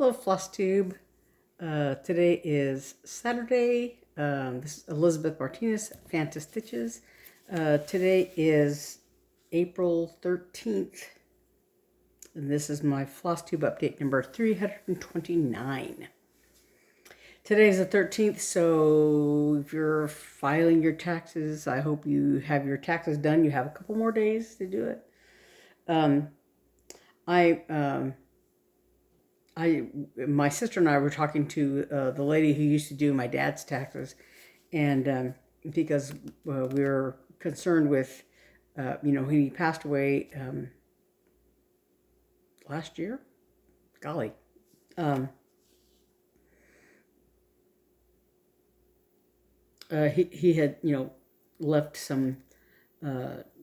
Hello, Flosstube. Today is Saturday. This is Elizabeth Martinez, phantastitches. Today is April 13th, and this is my Flosstube update number 329. Today's the 13th, so if you're filing your taxes, I hope you have your taxes done. You have a couple more days to do it. My sister and I were talking to the lady who used to do my dad's taxes, and because we were concerned with, when he passed away last year, golly, he had left some.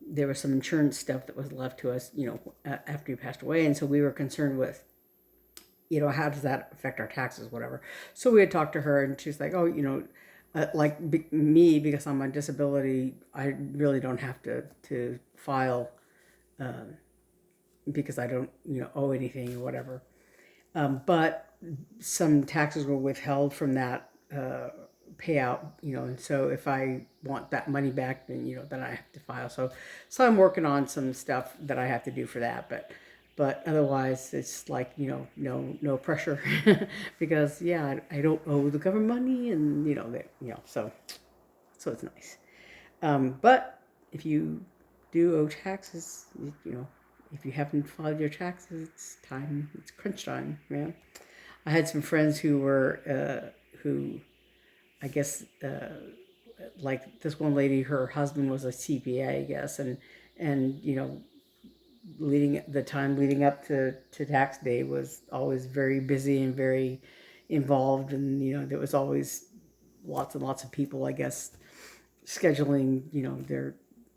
There was some insurance stuff that was left to us, after he passed away, and so we were concerned with, how does that affect our taxes, whatever. So we had talked to her, and she's like, oh, like me, because I'm on disability, I really don't have to file because I don't, owe anything or whatever. But some taxes were withheld from that payout, and so if I want that money back, then, then I have to file. So I'm working on some stuff that I have to do for that, but otherwise, it's like, no pressure because, yeah, I don't owe the government money, and, so it's nice. But if you do owe taxes, if you haven't filed your taxes, it's crunch time, man. I had some friends who were, who, I guess, like this one lady, her husband was a CPA, I guess, and leading up to tax day was always very busy and very involved, and there was always lots and lots of people, I guess, scheduling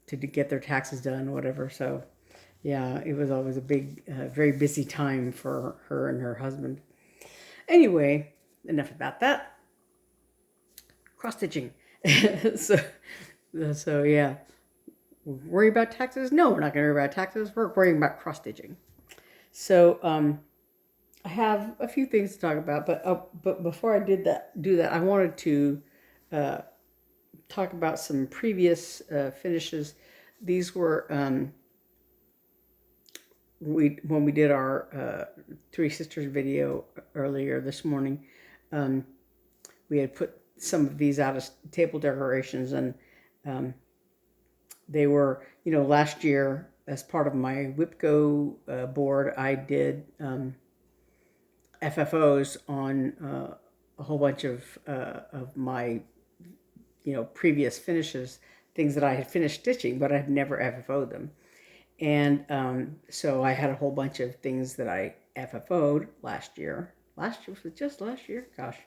to get their taxes done or whatever. So yeah, it was always a big very busy time for her and her husband. Anyway, enough about that. Cross stitching. so yeah. Worry about taxes? No, we're not going to worry about taxes. We're worrying about cross-stitching. So I have a few things to talk about, but before I do that, I wanted to talk about some previous finishes. These were when we did our Three Sisters video earlier this morning. We had put some of these out as table decorations, and they were, last year as part of my WIPGO board, I did FFOs on a whole bunch of my, previous finishes, things that I had finished stitching, but I had never FFO'd them. And so I had a whole bunch of things that I FFO'd last year. Was it just last year? Gosh.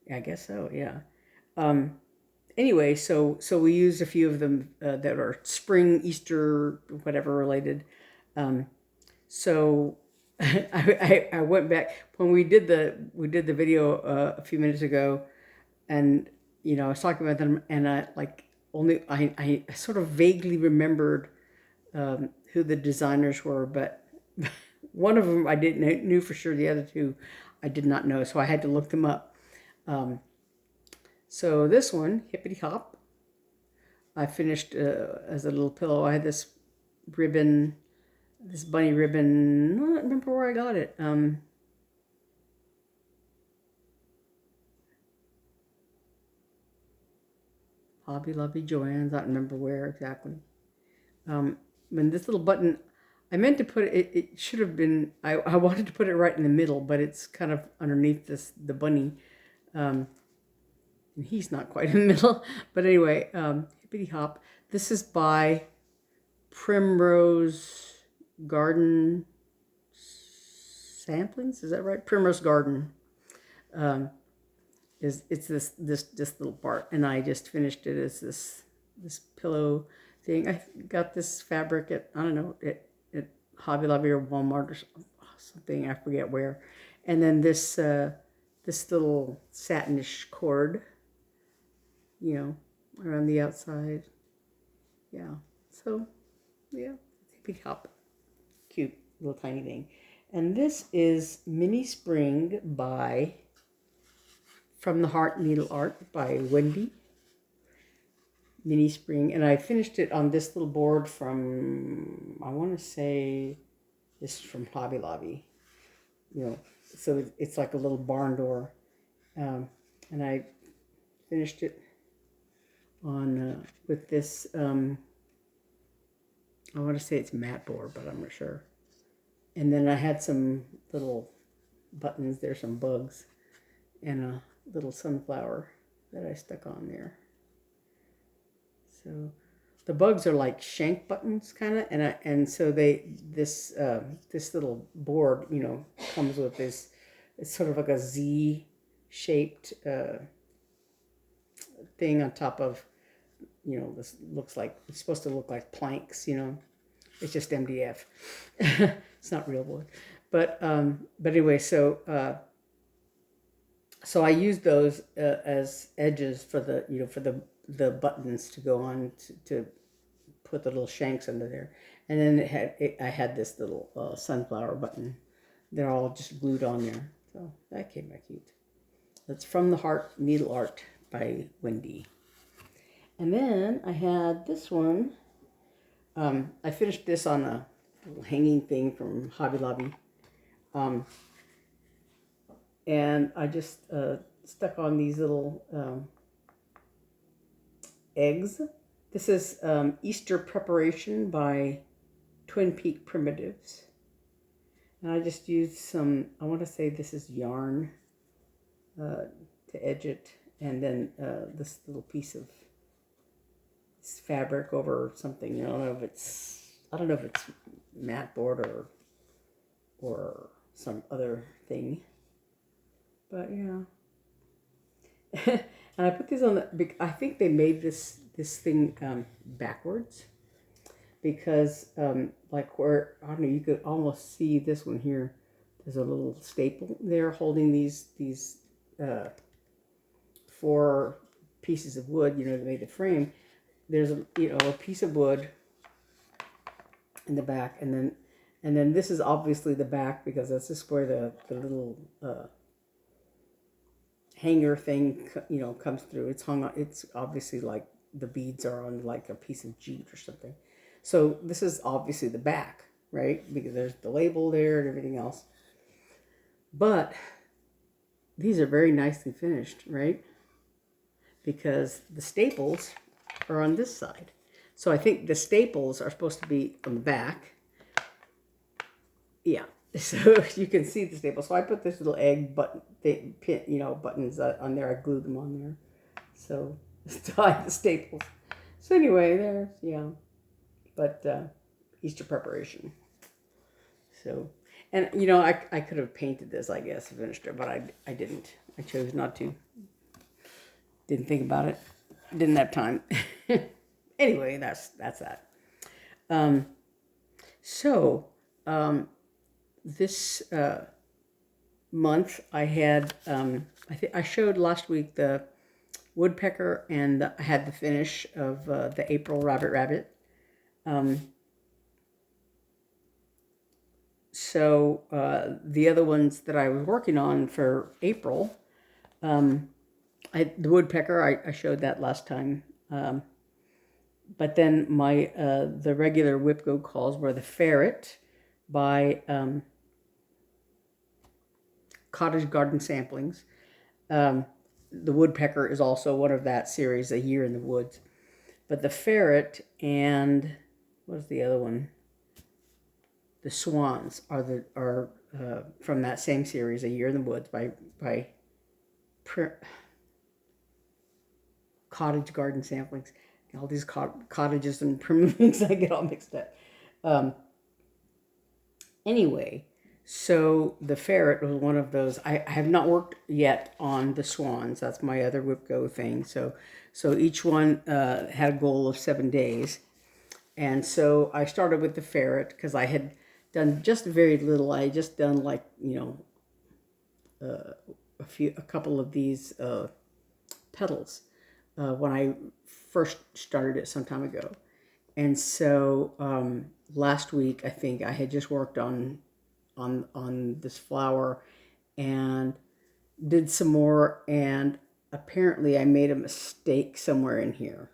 Yeah, I guess so, yeah. Anyway, so we used a few of them that are spring, Easter, whatever related. So I went back when we did the video a few minutes ago, and I was talking about them, and I sort of vaguely remembered who the designers were, but one of them I knew for sure. The other two I did not know, so I had to look them up. So this one, Hippity Hop, I finished as a little pillow. I had this ribbon, this bunny ribbon. I don't remember where I got it. Hobby Lobby, Joann's. I don't remember where exactly. And this little button, I meant to put it. It should have been. I wanted to put it right in the middle, but it's kind of underneath the bunny. And he's not quite in the middle. But anyway, Hippity Hop. This is by Primrose Garden Samplings. Is that right? Primrose Garden. It's this little part, and I just finished it as this pillow thing. I got this fabric at, I don't know, at Hobby Lobby or Walmart or something. I forget where. And then this little satinish cord, around the outside. Yeah. So, yeah, Hippity Hop. Cute little tiny thing. And this is Mini Spring by From the Heart NeedleArt by Wendy. Mini Spring. And I finished it on this little board from, I want to say, this is from Hobby Lobby. You know, so it's like a little barn door. And I finished it on with this, I want to say it's matte board, but I'm not sure. And then I had some little buttons. There's some bugs and a little sunflower that I stuck on there. So the bugs are like shank buttons kind of, and so this little board, you know, comes with this. It's sort of like a Z shaped thing on top of, you know, this looks like, it's supposed to look like planks, you know. It's just MDF. It's not real wood. But anyway, so I used those as edges for the, you know, for the buttons to go on to put the little shanks under there. And then I had this little sunflower button. They're all just glued on there. So that came out cute. That's From the Heart NeedleArt by Wendy. And then I had this one. I finished this on a little hanging thing from Hobby Lobby. And I just stuck on these little eggs. This is Easter Preparation by Twin Peak Primitives. And I just used some, I want to say this is yarn to edge it. And then this little piece of fabric over something. I don't know if it's matte board or some other thing. But yeah. And I put these on the, I think they made this thing backwards because like where, I don't know, you could almost see this one here. There's a little staple there holding these 4 pieces of wood, you know, to make the frame. There's a, you know, a piece of wood in the back, and then this is obviously the back because that's just where the little hanger thing, you know, comes through. It's hung on. It's obviously like the beads are on like a piece of jute or something. So this is obviously the back, right? Because there's the label there and everything else. But these are very nicely finished, right? Because the staples are on this side. So I think the staples are supposed to be on the back. Yeah, so you can see the staples. So I put this little egg button, pin, you know, buttons on there. I glued them on there. So to hide the staples. So anyway, there's, yeah. But Easter preparation. So, and you know, I could have painted this, I guess, finished it, but I didn't. I chose not to. Didn't think about it. Didn't have time. Anyway, that's that. This month I had, I showed last week the Woodpecker, and I had the finish of the April Rabbit. So the other ones that I was working on for April, the Woodpecker, I showed that last time. But then the regular WIPGO calls were the Ferret by Cottage Garden Samplings. The Woodpecker is also one of that series, A Year in the Woods. But the Ferret and what was the other one? The Swans are from that same series, A Year in the Woods by Cottage Garden Samplings. All these cottages and primroses, I get all mixed up. Anyway, so the Ferret was one of those. I have not worked yet on the Swans. That's my other WIPGO thing. So each one had a goal of 7 days. And so I started with the Ferret because I had done just very little. I had just done like, you know, a couple of these petals when I first started it some time ago. And so last week, I think I had just worked on on this flower, and did some more, and apparently I made a mistake somewhere in here.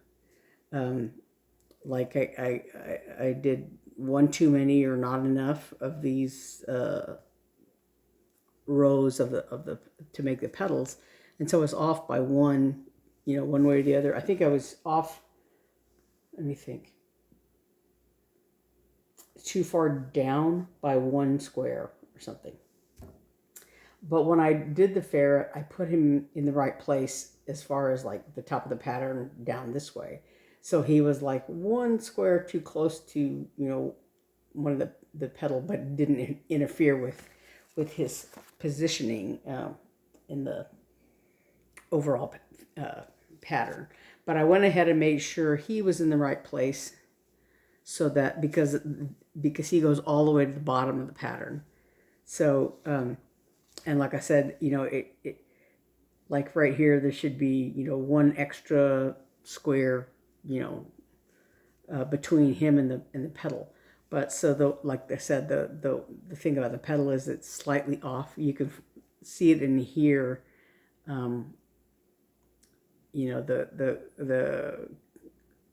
Like I did one too many or not enough of these rows of the to make the petals, and so I was off by one, one way or the other. I think I was off. Let me think. Too far down by one square or something. But when I did the ferret, I put him in the right place as far as like the top of the pattern down this way. So he was like one square too close to, one of the petal, but didn't interfere with his positioning in the overall pattern. But I went ahead and made sure he was in the right place, so that because he goes all the way to the bottom of the pattern. So and like I said, it like right here there should be one extra square between him and the petal. But so like I said, the thing about the petal is it's slightly off. You can see it in here. The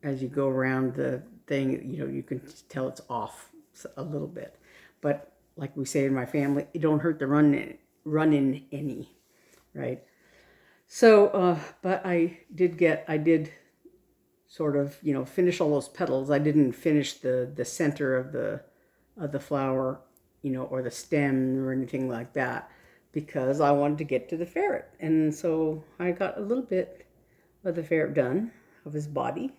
as you go around the thing, you can tell it's off a little bit. But like we say in my family, it don't hurt to run in any, right? So, but I did sort of, finish all those petals. I didn't finish the center of the flower, or the stem or anything like that, because I wanted to get to the ferret. And so I got a little bit of the ferret done, of his body.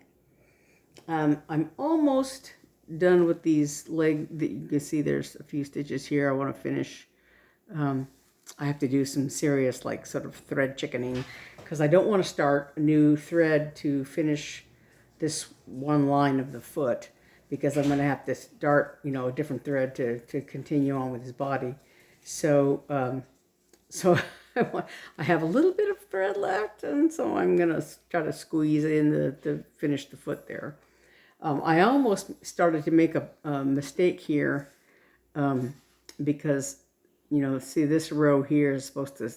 I'm almost done with these legs. You can see there's a few stitches here I want to finish. I have to do some serious, like, sort of thread chickening, because I don't want to start a new thread to finish this one line of the foot, because I'm going to have to start, a different thread to continue on with his body. So, so I have a little bit of thread left, and so I'm going to try to squeeze in to finish the foot there. I almost started to make a mistake here, because, see, this row here is supposed to,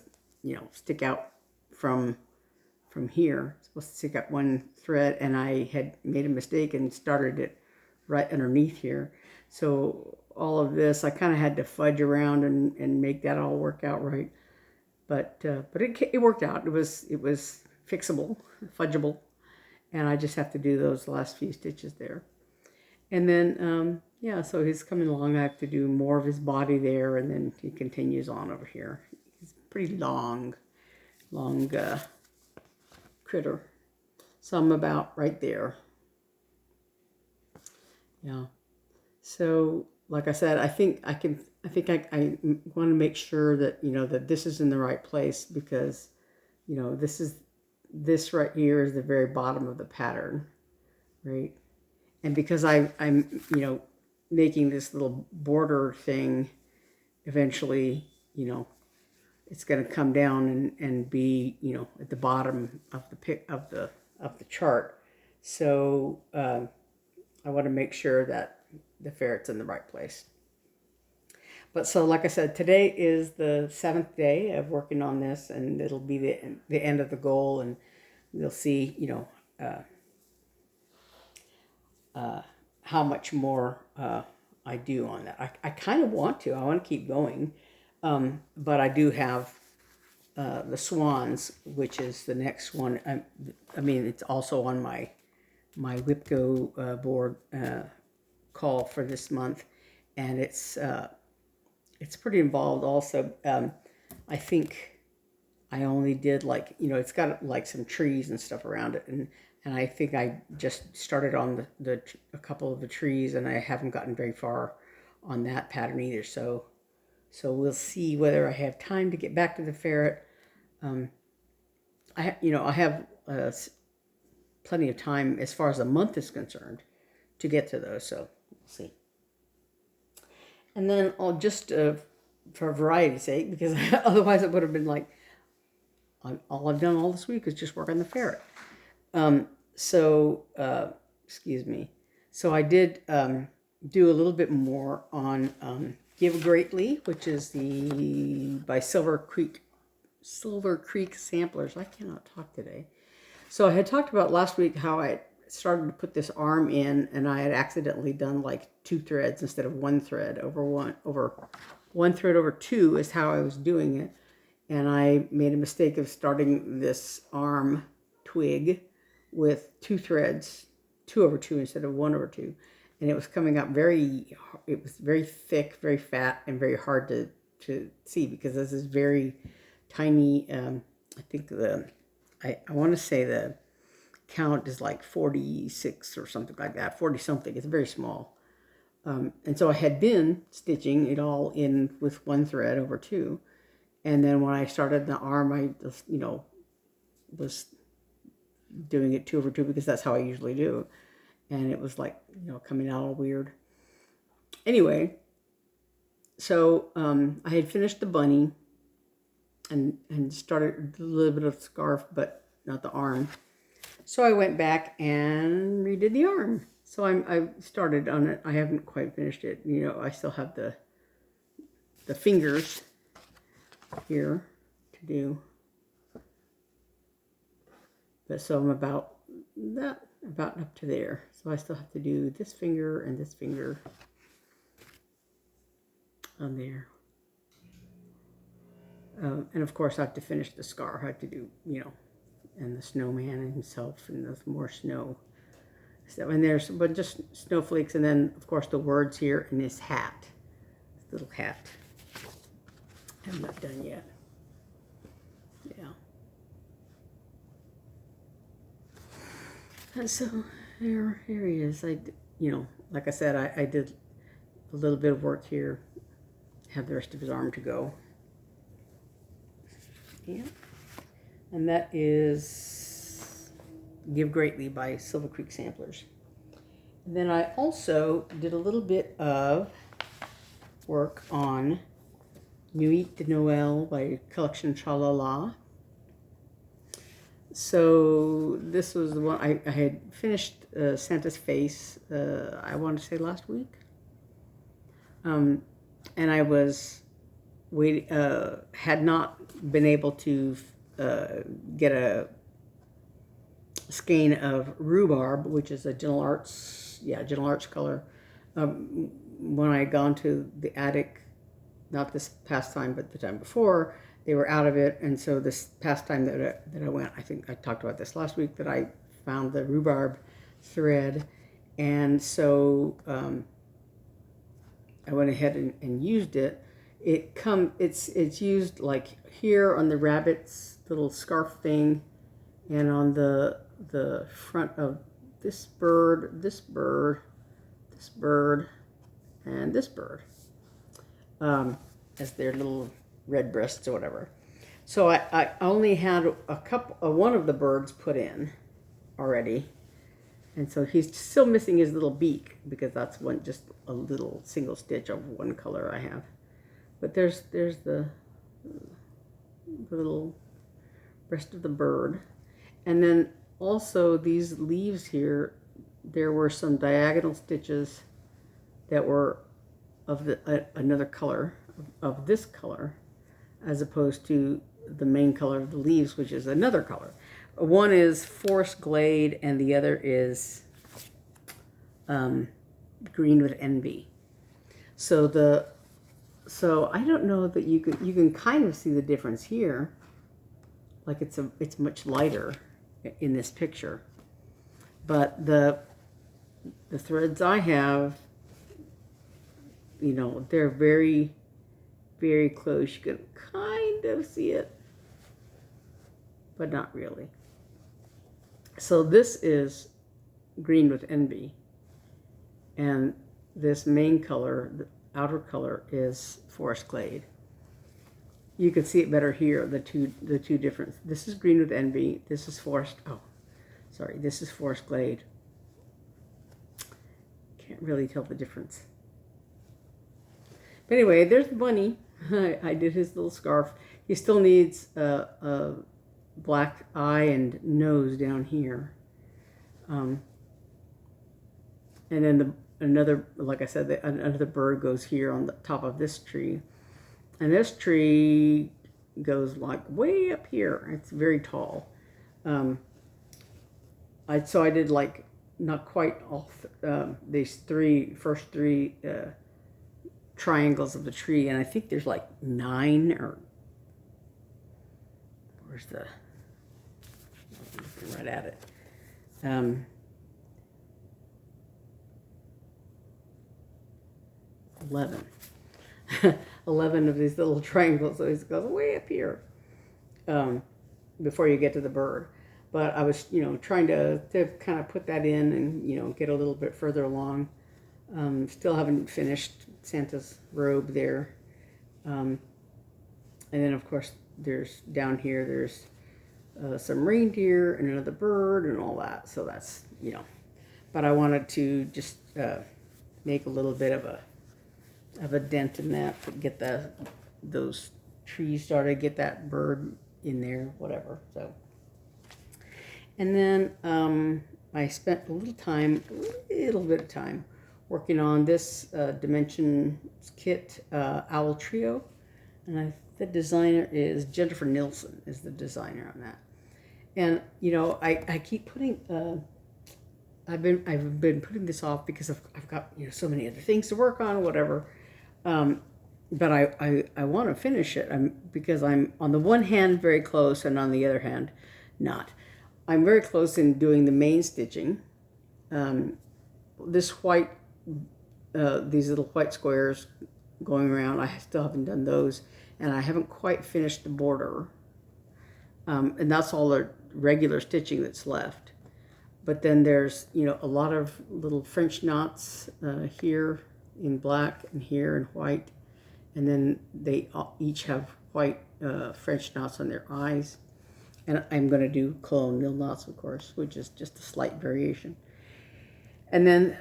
stick out from here. It's supposed to stick out one thread, and I had made a mistake and started it right underneath here. So all of this, I kind of had to fudge around and make that all work out right. But it worked out. It was fixable, fudgeable. And I just have to do those last few stitches there. And then, yeah, so he's coming along. I have to do more of his body there, and then he continues on over here. He's a pretty long critter. So I'm about right there. Yeah. So, like I said, I think I want to make sure that, that this is in the right place, because, this right here is the very bottom of the pattern, right? And because I'm making this little border thing, eventually, it's going to come down and be, at the bottom of the chart. So I want to make sure that the ferret's in the right place. But so, like I said, today is the 7th day of working on this, and it'll be the end of the goal, and you'll see, how much more I do on that. I kind of want to. I want to keep going, but I do have the Swans, which is the next one. I mean, it's also on my WIPGO board call for this month, and it's pretty involved also. I think I only did it's got like some trees and stuff around it, and I think I just started on a couple of the trees, and I haven't gotten very far on that pattern either. So we'll see whether I have time to get back to the ferret. I have plenty of time as far as a month is concerned to get to those. So we'll see. And then I'll just, for variety's sake, because otherwise it would have been like, all I've done all this week is just work on the ferret. Excuse me. So I did do a little bit more on Give Greatly, which is by Silver Creek Samplers. I cannot talk today. So I had talked about last week how I started to put this arm in, and I had accidentally done like 2 threads instead of 1 thread over one thread over 2 is how I was doing it. And I made a mistake of starting this arm twig with 2 threads, 2 over 2 instead of 1 over 2. And it was coming out it was very thick, very fat, and very hard to see because this is very tiny. I think I want to say the count is like 46 or something like that, 40 something. It's very small. And so I had been stitching it all in with 1 thread over 2. And then when I started the arm, I just, was doing it 2 over 2 because that's how I usually do. And it was like, coming out all weird. Anyway, so I had finished the bunny and started a little bit of the scarf, but not the arm. So I went back and redid the arm. So I started on it. I haven't quite finished it. I still have the fingers here to do. But so I'm about up to there. So I still have to do this finger and this finger on there. And of course I have to finish the scarf. I have to do, and the snowman himself and there's more snow. So, and there's but just snowflakes, and then of course the words here and this hat, this little hat. I'm not done yet. Yeah. And so here he is. Like I said, I did a little bit of work here. Have the rest of his arm to go. Yeah. And that is Give Greatly by Silver Creek Samplers. And then I also did a little bit of work on Nuit de Noel by Collection Tralala. So this was the one I had finished Santa's face, I want to say last week. And I was had not been able to get a skein of rhubarb, which is a NeedleArt's color. When I had gone to the attic, not this past time, but the time before, they were out of it. And so this past time that I went, I think I talked about this last week, that I found the rhubarb thread. And so I went ahead and used it. It's used like here on the rabbit's little scarf thing, and on the front of this bird, and this bird, as their little red breasts or whatever. So I only had one of the birds put in already, and so he's still missing his little beak because that's just a little single stitch of one color I have. But there's the little rest of the bird. And then also these leaves here, there were some diagonal stitches that were of another color, of this color, as opposed to the main color of the leaves, which is another color. One is Forest Glade and the other is Green with Envy. So I don't know that you can kind of see the difference here. Like it's much lighter in this picture, but the threads I have, they're very, very close. You can kind of see it, but not really. So this is Green with Envy, and this main color, the outer color, is Forest Glade. You can see it better here, the two different. This is Green with Envy. This is this is Forest Glade. Can't really tell the difference. But anyway, there's the bunny. I did his little scarf. He still needs a black eye and nose down here. And then another, like I said, another bird goes here on the top of this tree. And this tree goes like way up here. It's very tall. So I did like not quite all these first three triangles of the tree, and I think there's like 9 or where's the, I'm looking right at it. 11. 11 of these little triangles. So it goes way up here before you get to the bird. But I was, trying to kind of put that in and, get a little bit further along. Still haven't finished Santa's robe there. And then, of course, there's down here, there's some reindeer and another bird and all that. So that's, but I wanted to just make a little bit of a dent in that to get those trees started, get that bird in there, whatever. So, and then I spent a little bit of time working on this Dimensions kit, Owl Trio, and the designer is Jennifer Nilsson is the designer on that. And I keep putting I've been putting this off because I've got so many other things to work on, whatever. But I want to finish it because I'm on the one hand very close and on the other hand not. I'm very close in doing the main stitching. This white, these little white squares going around, I still haven't done those, and I haven't quite finished the border. And that's all the regular stitching that's left. But then there's a lot of little French knots here in black and here in white, and then they each have white French knots on their eyes. And I'm going to do colonial knots, of course, which is just a slight variation. And then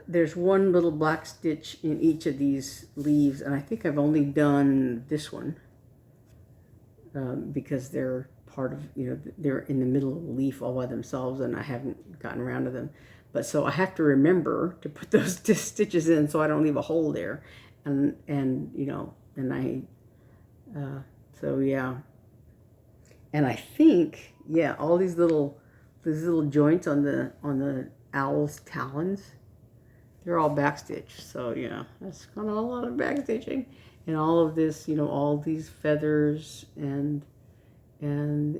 there's one little black stitch in each of these leaves, and I think I've only done this one because they're part of, they're in the middle of a leaf all by themselves, and I haven't gotten around to them. But so I have to remember to put those stitches in so I don't leave a hole there, and so yeah. And I think, all these little joints on the owl's talons, they're all backstitched. So that's kind of a lot of backstitching, and all of this, all these feathers and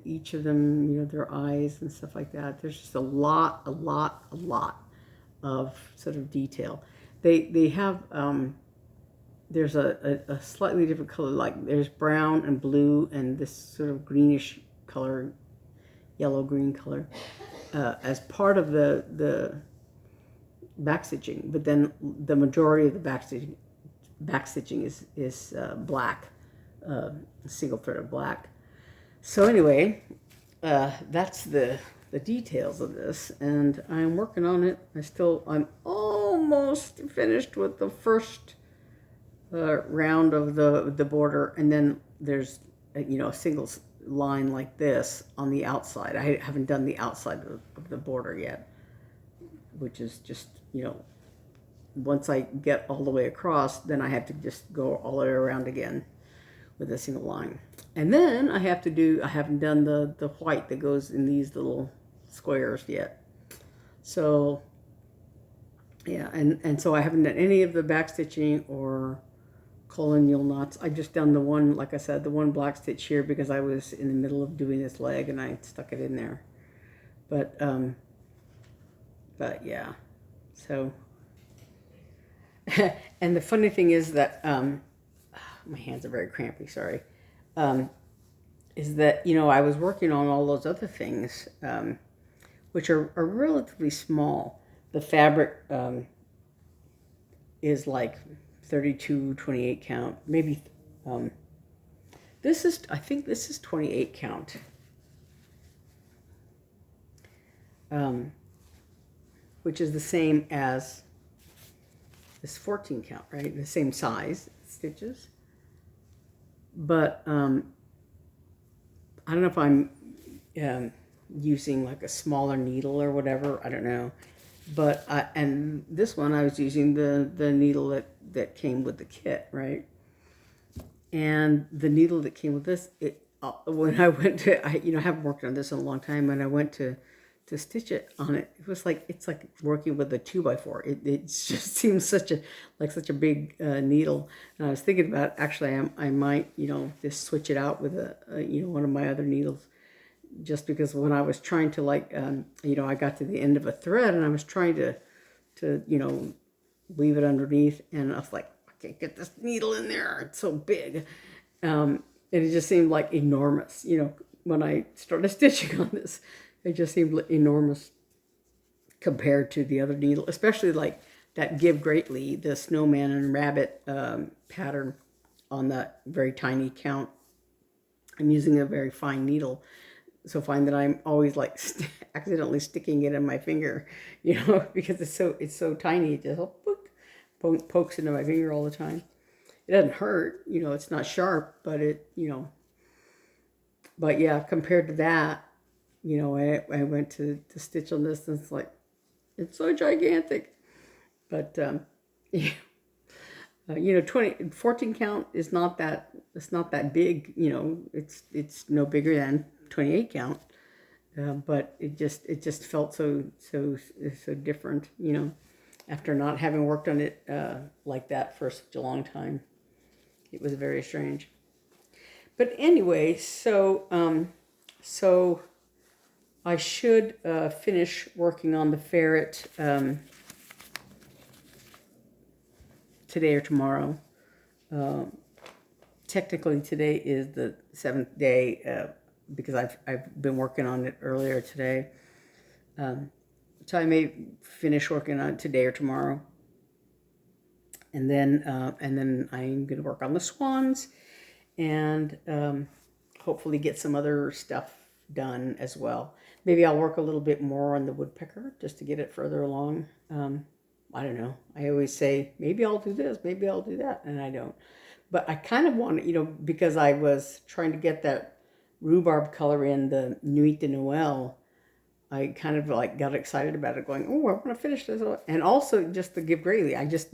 each of them, their eyes and stuff like that. There's just a lot of sort of detail. They have there's a slightly different color, like there's brown and blue and this sort of greenish color, yellow-green color, as part of the backstitching. But then the majority of the backstitching is black, single thread of black. So anyway, that's the details of this, and I'm working on it. I'm almost finished with the first round of the border, and then there's a single line like this on the outside. I haven't done the outside of the border yet, which is just once I get all the way across, then I have to just go all the way around again with a single line. And then I haven't done the white that goes in these little squares yet. So yeah, and so I haven't done any of the backstitching or colonial knots. I just done the one, like I said, the one black stitch here because I was in the middle of doing this leg and I stuck it in there. But yeah, so and the funny thing is that my hands are very crampy, sorry, is that, I was working on all those other things, which are relatively small. The fabric is like 32-28 count, maybe. I think this is 28 count. Which is the same as this 14 count, right? The same size stitches. But I don't know if I'm using like a smaller needle or whatever. I don't know. But and this one I was using the needle that came with the kit, right? And the needle that came with this, when I went to, I haven't worked on this in a long time, and I went to stitch it on it, it was like, it's like working with a 2x4. It just seems such a big needle. And I was thinking about, actually, I might just switch it out with one of my other needles, just because when I was trying to I got to the end of a thread and I was trying to weave it underneath, and I was like, I can't get this needle in there, it's so big. And it just seemed like enormous, when I started stitching on this. It just seemed enormous compared to the other needle, especially like that Give Greatly, the snowman and rabbit pattern on that very tiny count. I'm using a very fine needle, so fine that I'm always like accidentally sticking it in my finger, because it's so tiny. It just pokes into my finger all the time. It doesn't hurt, it's not sharp, but but yeah, compared to that, I went to stitch on this, and it's so gigantic. But yeah, 14 count is not that, it's not that big, it's no bigger than 28 count. But it just felt so different, after not having worked on it like that for such a long time. It was very strange. But anyway, so I should finish working on the ferret today or tomorrow. Technically, today is the 7th day because I've been working on it earlier today. So I may finish working on it today or tomorrow, and then I'm going to work on the swans, and hopefully get some other stuff done as well. Maybe I'll work a little bit more on the woodpecker just to get it further along. I don't know. I always say, maybe I'll do this, maybe I'll do that, and I don't. But I kind of want to, because I was trying to get that rhubarb color in the Nuit de Noel, I kind of got excited about it, going, oh, I want to finish this. And also just the Give Greatly. I just,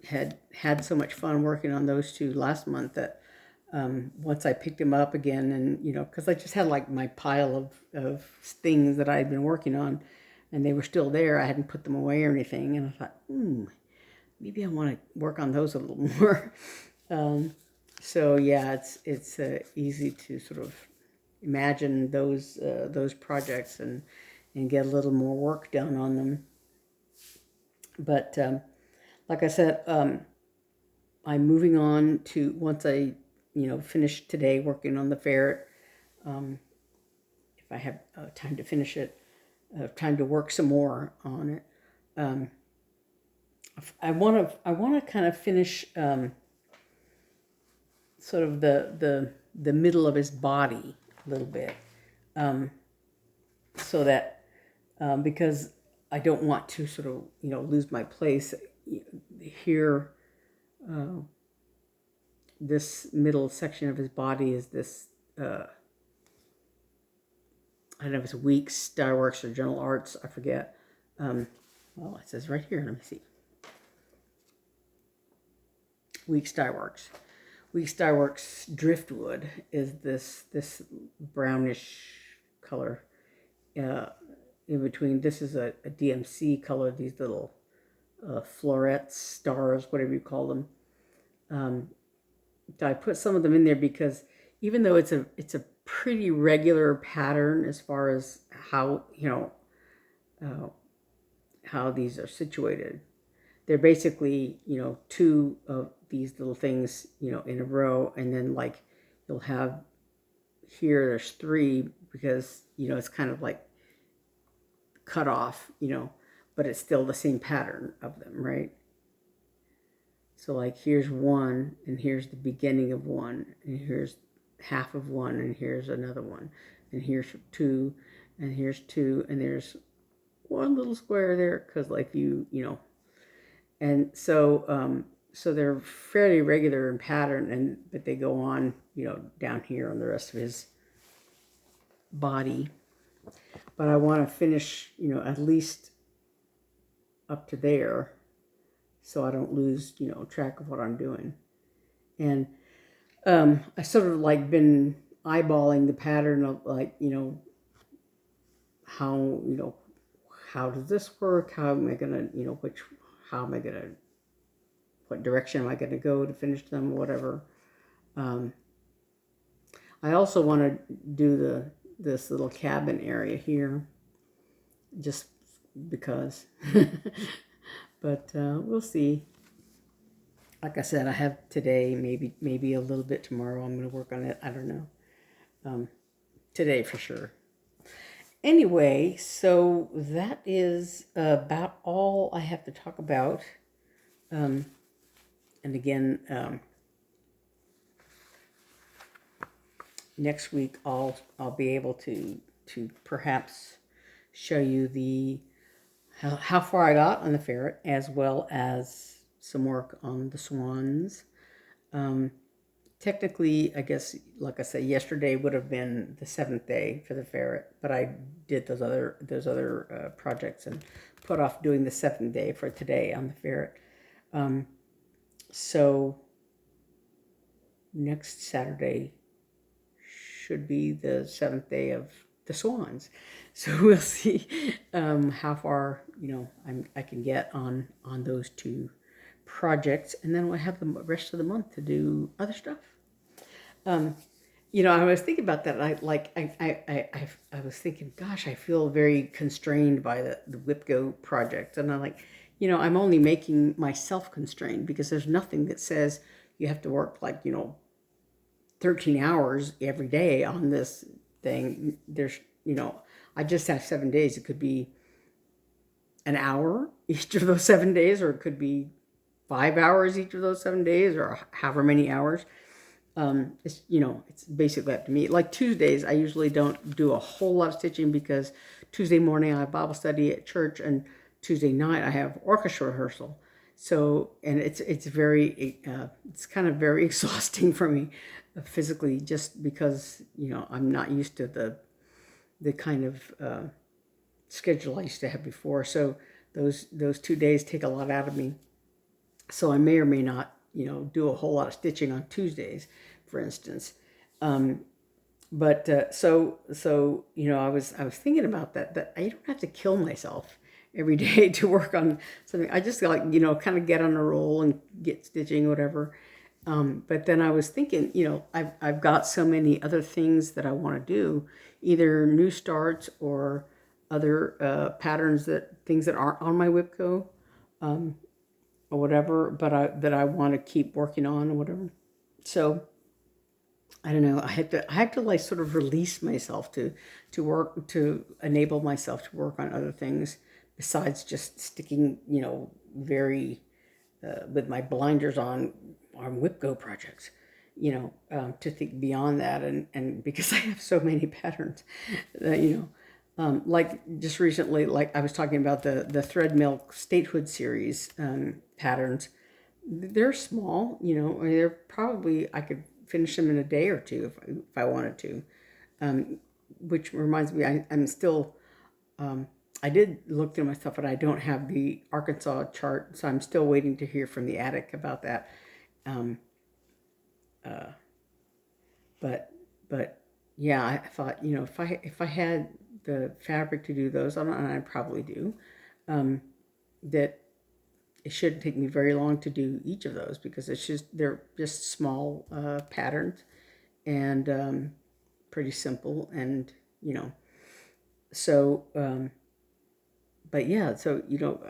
had so much fun working on those two last month that once I picked them up again, and because I just had my pile of things that I had been working on, and they were still there. I hadn't put them away or anything, and I thought, maybe I want to work on those a little more. So yeah, it's easy to sort of imagine those projects and get a little more work done on them. But like I said, I'm moving on to, once I finish today working on the ferret, if I have time to finish it, time to work some more on it. I want to kind of finish sort of the middle of his body a little bit, so that because I don't want to sort of lose my place here. This middle section of his body is this I don't know if it's Weeks, Styleworks, or General Arts, I forget. Well, it says right here, let me see. Weeks Styleworks. Weeks Styleworks Driftwood is this brownish color in between. This is a DMC color, these little florets, stars, whatever you call them. I put some of them in there because even though it's a pretty regular pattern as far as how how these are situated, they're basically two of these little things in a row, and then you'll have here there's three because it's kind of cut off, but it's still the same pattern of them, right? So here's one, and here's the beginning of one, and here's half of one, and here's another one, and here's two, and here's two, and there's one little square there because and so so they're fairly regular in pattern, but they go on down here on the rest of his body. but I want to finish, you know, at least up to there, so I don't lose, you know, track of what I'm doing. And I sort of like been eyeballing the pattern of like, you know, how, you know, how does this work? How am I gonna, you know, how am I gonna, what direction am I gonna go to finish them, whatever. I also want to do this little cabin area here, just because. But we'll see. Like I said, I have today, maybe a little bit tomorrow. I'm going to work on it. I don't know. Today for sure. Anyway, so that is about all I have to talk about. And again, next week I'll be able to perhaps show you how far I got on the ferret, as well as some work on the swans. Technically, I guess, like I said, yesterday would have been the 7th day for the ferret, but I did those other projects and put off doing the 7th day for today on the ferret. So next Saturday should be the 7th day of the swans. So we'll see how far, you know, I can get on those 2 projects, and then we'll have the rest of the month to do other stuff. You know, I was thinking about that. I was thinking, gosh, I feel very constrained by the WIPGO project, and I'm like, you know, I'm only making myself constrained, because there's nothing that says you have to work like, you know, 13 hours every day on this thing. There's, you know, I just have 7 days. It could be an hour each of those 7 days, or it could be 5 hours each of those 7 days, or however many hours. It's, you know, it's basically up to me. Like Tuesdays, I usually don't do a whole lot of stitching, because Tuesday morning I have Bible study at church, and Tuesday night I have orchestra rehearsal. So, and it's kind of very exhausting for me physically, just because, you know, I'm not used to the kind of schedule I used to have before. So those 2 days take a lot out of me. So I may or may not, you know, do a whole lot of stitching on Tuesdays, for instance. But so you know, I was thinking about that I don't have to kill myself every day to work on something. I just, like, you know, kind of get on a roll and get stitching, whatever. But then I was thinking, you know, I've got so many other things that I want to do, either new starts or other patterns, things that aren't on my WIPGO, or whatever, but that I want to keep working on or whatever. So I don't know. I had to like sort of release myself to work, to enable myself to work on other things besides just sticking, you know, very with my blinders on WIPGO projects. You know, to think beyond that, and because I have so many patterns that, you know, like just recently, like I was talking about the thread milk statehood series patterns. They're small, you know. I mean, they're probably, I could finish them in a day or two if I wanted to. Which reminds me, I'm still, I did look through my stuff, but I don't have the Arkansas chart, so I'm still waiting to hear from the attic about that. But yeah, I thought, you know, if I had the fabric to do those, and I probably do, that it shouldn't take me very long to do each of those, because they're just small patterns, and pretty simple, and, you know, so but yeah, so, you know,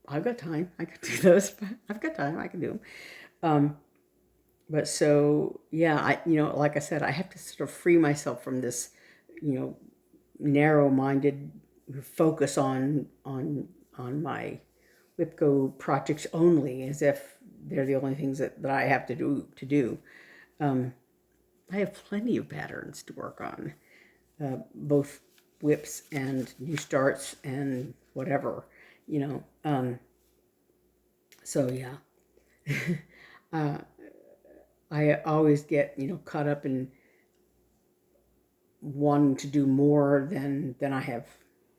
I've got time, I could do those. I've got time, I can do them. But so, yeah, you know, like I said, I have to sort of free myself from this, you know, narrow-minded focus on my WIPGO projects only, as if they're the only things that I have to do. I have plenty of patterns to work on, both whips and new starts and whatever, you know. So yeah. I always get, you know, caught up in wanting to do more than I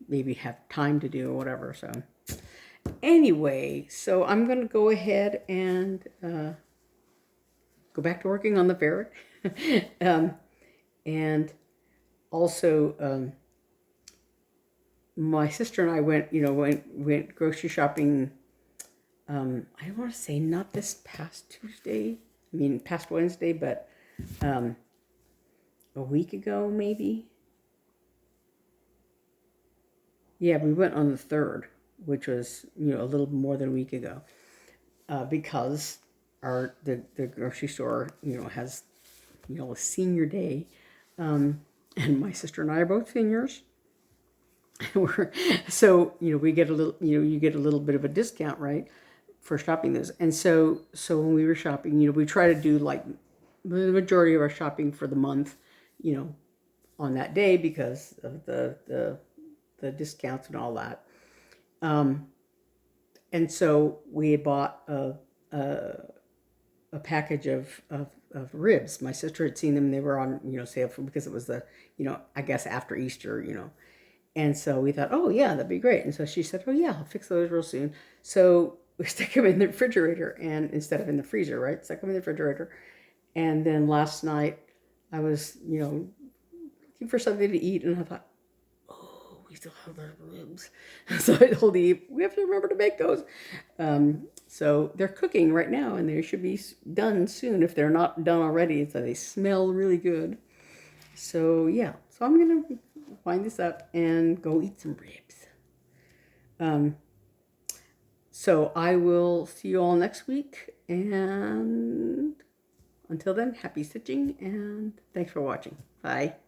maybe have time to do or whatever. So anyway, so I'm going to go ahead and go back to working on the ferret. And also, my sister and I went grocery shopping. I want to say not this past Tuesday. I mean, past Wednesday, but a week ago, maybe. Yeah, we went on the 3rd, which was, a little more than a week ago, because the grocery store, has, a senior day, and my sister and I are both seniors. So, we get a little, you get a little bit of a discount, right, for shopping those. And so when we were shopping, we try to do like the majority of our shopping for the month, on that day because of the discounts and all that. And so we had bought a package of ribs. My sister had seen them. They were on, sale because it was I guess after Easter, And so we thought, oh yeah, that'd be great. And so she said, oh yeah, I'll fix those real soon. So we stuck them in the refrigerator and instead of in the freezer, right? Stuck them in the refrigerator. And then last night I was, looking for something to eat, and I thought, oh, we still have those ribs. So I told Eve, we have to remember to make those. So they're cooking right now, and they should be done soon if they're not done already. So they smell really good. So yeah, so I'm gonna wind this up and go eat some ribs. So I will see you all next week, and until then, happy stitching, and thanks for watching. Bye.